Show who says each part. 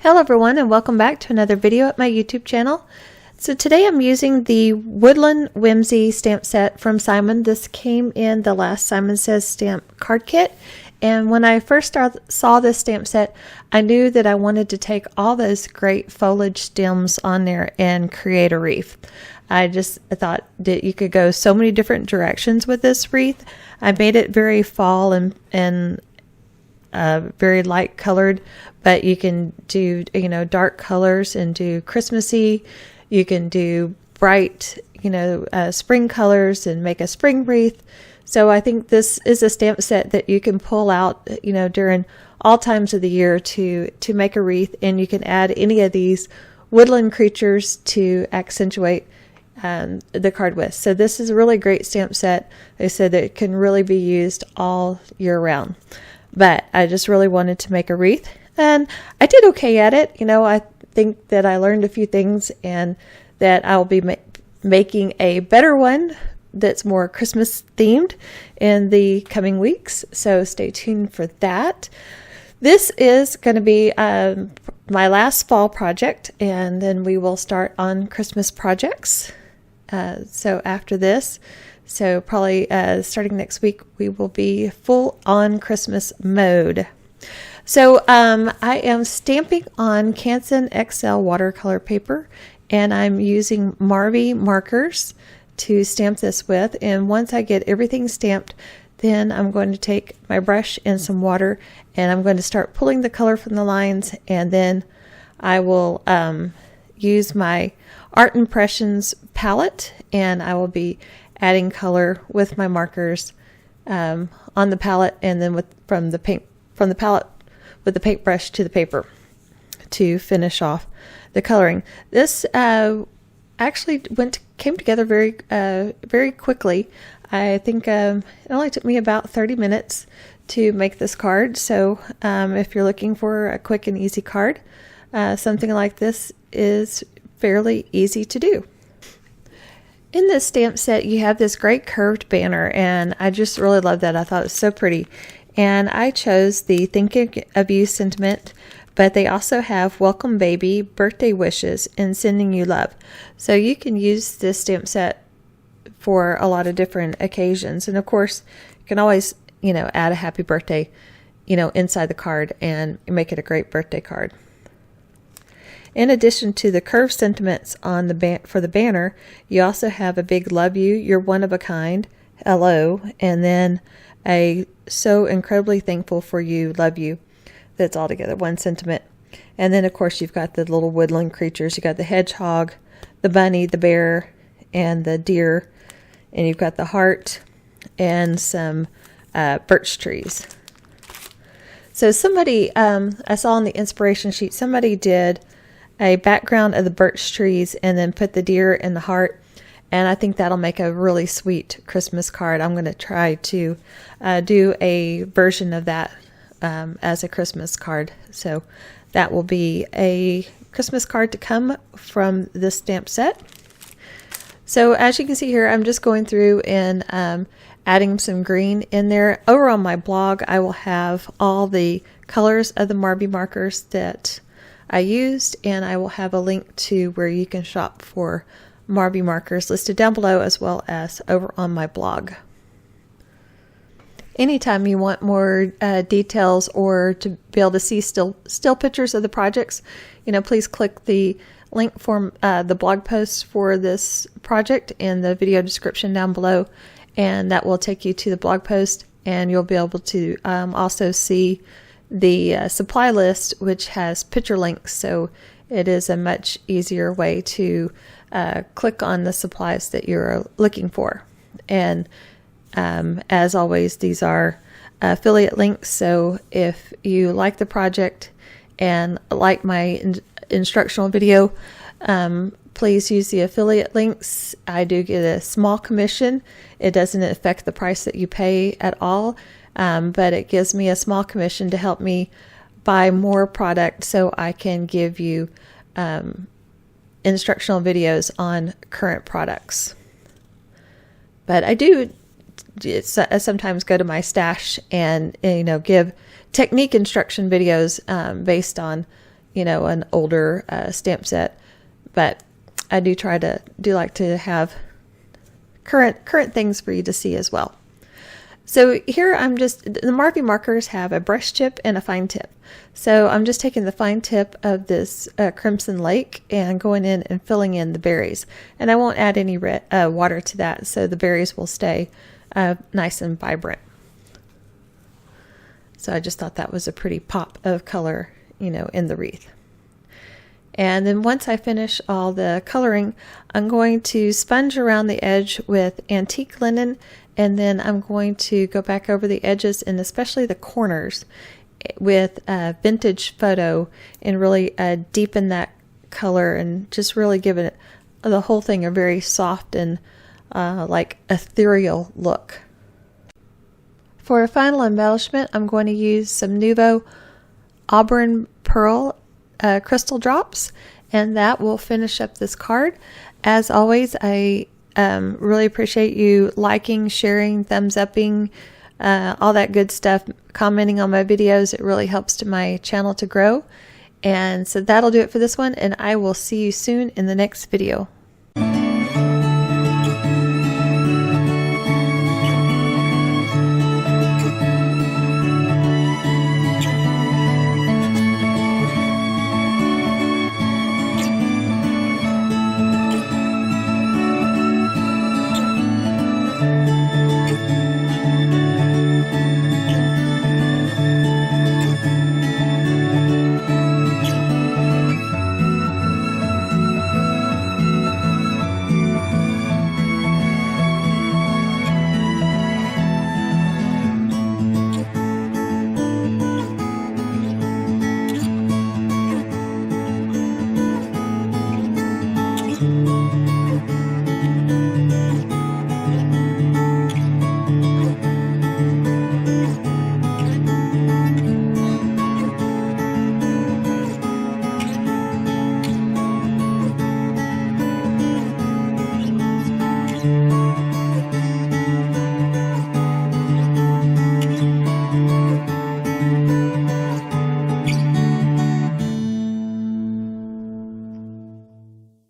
Speaker 1: Hello everyone, and welcome back to another video at my YouTube channel. So today I'm using the Woodland Whimsy stamp set from Simon. This came in the last Simon Says stamp card kit, and when I first saw this stamp set, I knew that I wanted to take all those great foliage stems on there and create a wreath. I thought that you could go so many different directions with this wreath. I made it very fall and very light colored, but you can do dark colors and do Christmassy. You can do bright spring colors and make a spring wreath. So I think this is a stamp set that you can pull out during all times of the year to make a wreath, and you can add any of these woodland creatures to accentuate the card with. So this is a really great stamp set. They said that it can really be used all year round. But I just really wanted to make a wreath, and I did okay at it. I think that I learned a few things, and that I'll be making a better one that's more Christmas themed in the coming weeks. So stay tuned for that. This is going to be my last fall project, and then we will start on Christmas projects. So after this, so probably starting next week, we will be full on Christmas mode. So I am stamping on Canson XL watercolor paper, and I'm using Marby markers to stamp this with. And once I get everything stamped, then I'm going to take my brush and some water, and I'm going to start pulling the color from the lines, and then I will use my Art Impressions palette, and I will be adding color with my markers on the palette, and then from the palette with the paintbrush to the paper to finish off the coloring. This actually came together very quickly. I think it only took me about 30 minutes to make this card. So if you're looking for a quick and easy card, something like this is fairly easy to do. In this stamp set, you have this great curved banner, and I just really love that. I thought it was so pretty. And I chose the Thinking of You sentiment, but they also have Welcome Baby, Birthday Wishes, and Sending You Love. So you can use this stamp set for a lot of different occasions. And of course, you can always, add a happy birthday, inside the card and make it a great birthday card. In addition to the curved sentiments on for the banner, you also have a big love you, you're one of a kind, hello, and then a so incredibly thankful for you, love you. That's all together, one sentiment. And then of course you've got the little woodland creatures. You got the hedgehog, the bunny, the bear, and the deer, and you've got the heart and some birch trees. So somebody, I saw on the inspiration sheet, somebody did a background of the birch trees and then put the deer and the heart, and I think that'll make a really sweet Christmas card. I'm going to try to do a version of that as a Christmas card. So that will be a Christmas card to come from this stamp set. So as you can see here, I'm just going through and adding some green in there. Over on my blog, I will have all the colors of the Marby markers that I used, and I will have a link to where you can shop for Marby markers listed down below, as well as over on my blog. Anytime you want more details or to be able to see still pictures of the projects, please click the link for the blog post for this project in the video description down below, and that will take you to the blog post, and you'll be able to also see the supply list, which has picture links, so it is a much easier way to click on the supplies that you're looking for. And as always, these are affiliate links, so if you like the project and like my instructional video, please use the affiliate links. I do get a small commission. It doesn't affect the price that you pay at all, but it gives me a small commission to help me buy more product so I can give you instructional videos on current products. But I do sometimes go to my stash and give technique instruction videos based on you know, an older stamp set, but I do like to have current things for you to see as well. So here the Marvy markers have a brush tip and a fine tip. So I'm just taking the fine tip of this Crimson Lake and going in and filling in the berries. And I won't add any water to that, so the berries will stay nice and vibrant. So I just thought that was a pretty pop of color, you know, in the wreath. And then once I finish all the coloring, I'm going to sponge around the edge with antique linen, and then I'm going to go back over the edges and especially the corners with vintage photo and really deepen that color and just really give it the whole thing a very soft and like ethereal look. For a final embellishment, I'm going to use some Nuvo Auburn Pearl crystal drops, and that will finish up this card. As always, I really appreciate you liking, sharing, thumbs upping, all that good stuff, commenting on my videos. It really helps to my channel to grow. And so that'll do it for this one, and I will see you soon in the next video.